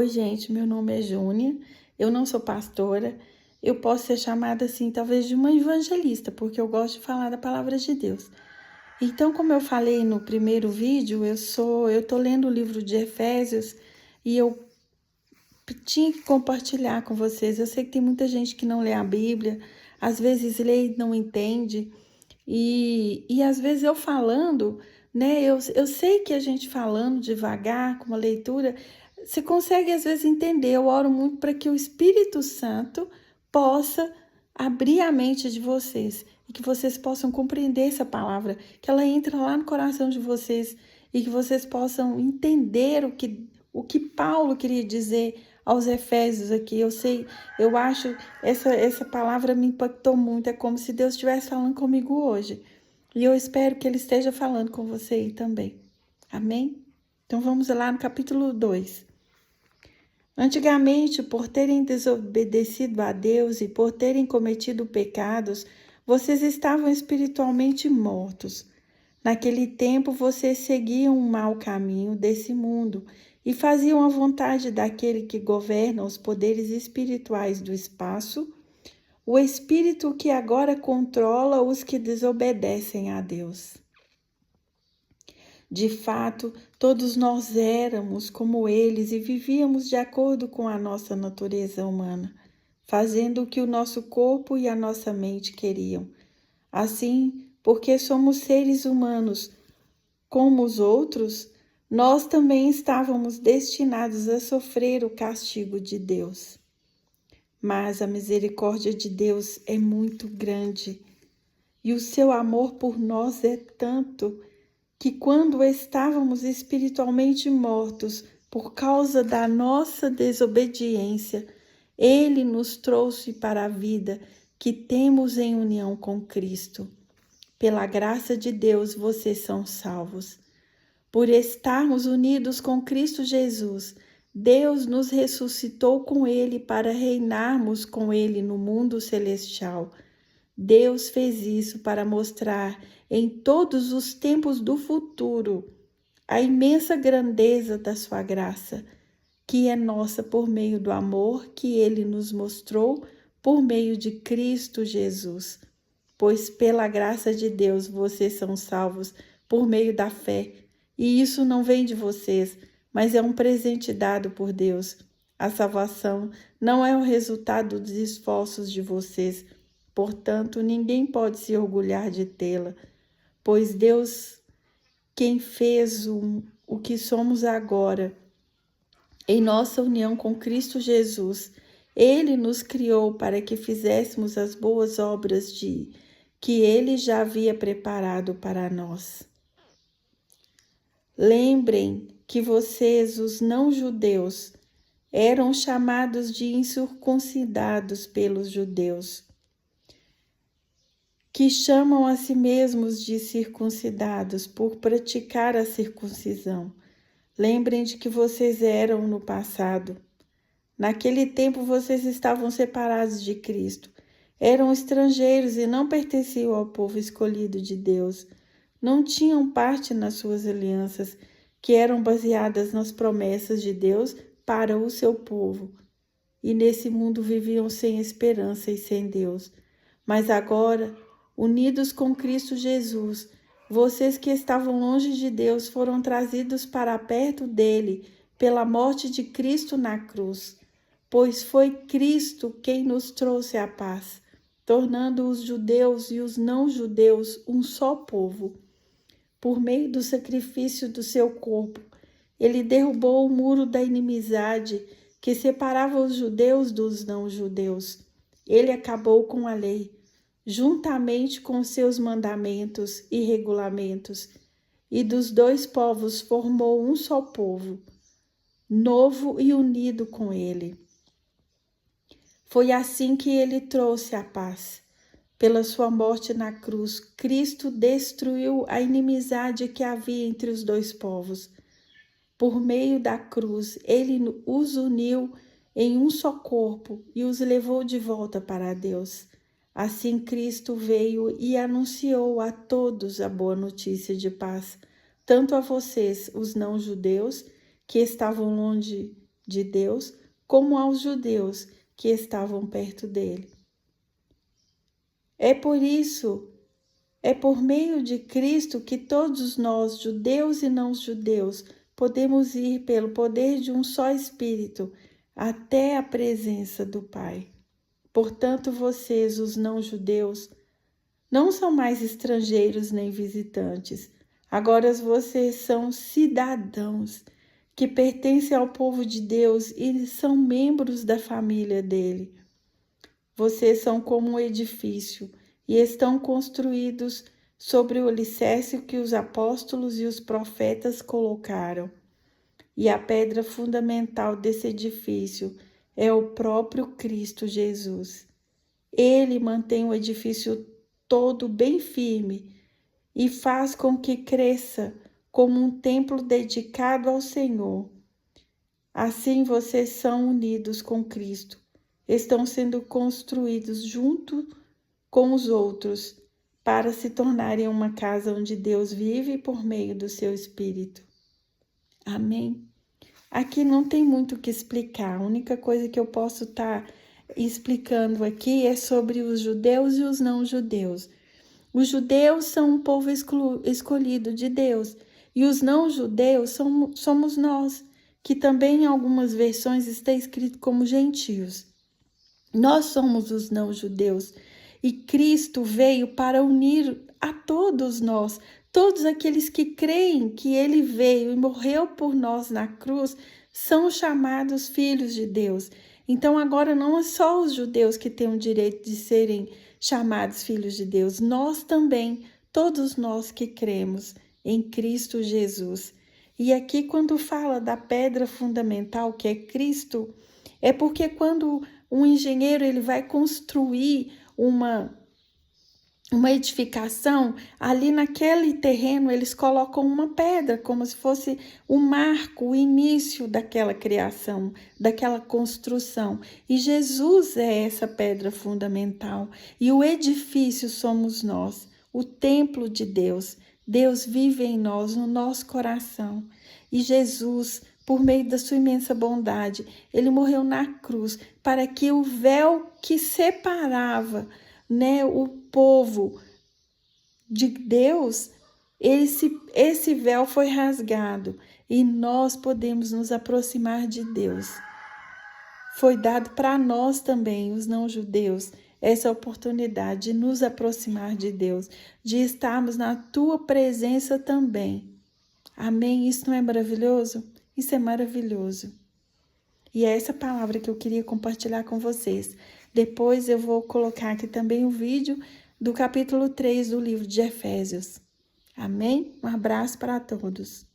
Oi, gente, meu nome é Júnia, eu não sou pastora, eu posso ser chamada assim, talvez de uma evangelista, porque eu gosto de falar da palavra de Deus. Então, como eu falei no primeiro vídeo, eu tô lendo o livro de Efésios e eu tinha que compartilhar com vocês. Eu sei que tem muita gente que não lê a Bíblia, às vezes lê e não entende, e às vezes eu falando, né? Eu sei que a gente falando devagar, com uma leitura, você consegue às vezes entender. Eu oro muito para que o Espírito Santo possa abrir a mente de vocês e que vocês possam compreender essa palavra, que ela entra lá no coração de vocês e que vocês possam entender o que Paulo queria dizer aos Efésios aqui. Eu sei, eu acho essa palavra me impactou muito. É como se Deus estivesse falando comigo hoje. E eu espero que Ele esteja falando com você aí também. Amém? Então vamos lá no capítulo 2. Antigamente, por terem desobedecido a Deus e por terem cometido pecados, vocês estavam espiritualmente mortos. Naquele tempo, vocês seguiam um mau caminho desse mundo e faziam a vontade daquele que governa os poderes espirituais do espaço, o espírito que agora controla os que desobedecem a Deus. De fato, todos nós éramos como eles e vivíamos de acordo com a nossa natureza humana, fazendo o que o nosso corpo e a nossa mente queriam. Assim, porque somos seres humanos como os outros, nós também estávamos destinados a sofrer o castigo de Deus. Mas a misericórdia de Deus é muito grande e o seu amor por nós é tanto que quando estávamos espiritualmente mortos por causa da nossa desobediência, Ele nos trouxe para a vida que temos em união com Cristo. Pela graça de Deus, vocês são salvos. Por estarmos unidos com Cristo Jesus, Deus nos ressuscitou com Ele para reinarmos com Ele no mundo celestial. Deus fez isso para mostrar em todos os tempos do futuro a imensa grandeza da sua graça, que é nossa por meio do amor que Ele nos mostrou por meio de Cristo Jesus. Pois pela graça de Deus vocês são salvos por meio da fé. E isso não vem de vocês, mas é um presente dado por Deus. A salvação não é o resultado dos esforços de vocês, portanto, ninguém pode se orgulhar de tê-la, pois Deus, quem fez o que somos agora, em nossa união com Cristo Jesus, Ele nos criou para que fizéssemos as boas obras que Ele já havia preparado para nós. Lembrem que vocês, os não-judeus, eram chamados de incircuncidados pelos judeus, que chamam a si mesmos de circuncidados por praticar a circuncisão. Lembrem de que vocês eram no passado. Naquele tempo vocês estavam separados de Cristo. Eram estrangeiros e não pertenciam ao povo escolhido de Deus. Não tinham parte nas suas alianças, que eram baseadas nas promessas de Deus para o seu povo. E nesse mundo viviam sem esperança e sem Deus. Mas agora, unidos com Cristo Jesus, vocês que estavam longe de Deus foram trazidos para perto dele pela morte de Cristo na cruz. Pois foi Cristo quem nos trouxe a paz, tornando os judeus e os não-judeus um só povo. Por meio do sacrifício do seu corpo, ele derrubou o muro da inimizade que separava os judeus dos não-judeus. Ele acabou com a lei, juntamente com seus mandamentos e regulamentos, e dos dois povos formou um só povo, novo e unido com ele. Foi assim que ele trouxe a paz. Pela sua morte na cruz, Cristo destruiu a inimizade que havia entre os dois povos. Por meio da cruz, ele os uniu em um só corpo e os levou de volta para Deus. Assim, Cristo veio e anunciou a todos a boa notícia de paz, tanto a vocês, os não-judeus, que estavam longe de Deus, como aos judeus que estavam perto dele. É por isso, é por meio de Cristo que todos nós, judeus e não judeus, podemos ir pelo poder de um só Espírito até a presença do Pai. Portanto, vocês, os não-judeus, não são mais estrangeiros nem visitantes. Agora vocês são cidadãos que pertencem ao povo de Deus e são membros da família dele. Vocês são como um edifício e estão construídos sobre o alicerce que os apóstolos e os profetas colocaram. E a pedra fundamental desse edifício é o próprio Cristo Jesus. Ele mantém o edifício todo bem firme e faz com que cresça como um templo dedicado ao Senhor. Assim vocês são unidos com Cristo, estão sendo construídos junto com os outros para se tornarem uma casa onde Deus vive por meio do seu Espírito. Amém? Aqui não tem muito o que explicar, a única coisa que eu posso estar explicando aqui é sobre os judeus e os não-judeus. Os judeus são um povo escolhido de Deus e os não-judeus somos nós, que também em algumas versões está escrito como gentios. Nós somos os não-judeus e Cristo veio para unir a todos nós, todos aqueles que creem que Ele veio e morreu por nós na cruz, são chamados filhos de Deus. Então agora não é só os judeus que têm o direito de serem chamados filhos de Deus, nós também, todos nós que cremos em Cristo Jesus. E aqui quando fala da pedra fundamental que é Cristo, é porque quando um engenheiro ele vai construir uma edificação, ali naquele terreno eles colocam uma pedra, como se fosse o marco, o início daquela criação, daquela construção. E Jesus é essa pedra fundamental. E o edifício somos nós, o templo de Deus. Deus vive em nós, no nosso coração. E Jesus, por meio da sua imensa bondade, ele morreu na cruz para que o véu que separava, o povo de Deus, esse véu foi rasgado e nós podemos nos aproximar de Deus. Foi dado para nós também, os não-judeus, essa oportunidade de nos aproximar de Deus, de estarmos na tua presença também. Amém? Isso não é maravilhoso? Isso é maravilhoso. E é essa palavra que eu queria compartilhar com vocês. Depois eu vou colocar aqui também o vídeo do capítulo 3 do livro de Efésios. Amém? Um abraço para todos.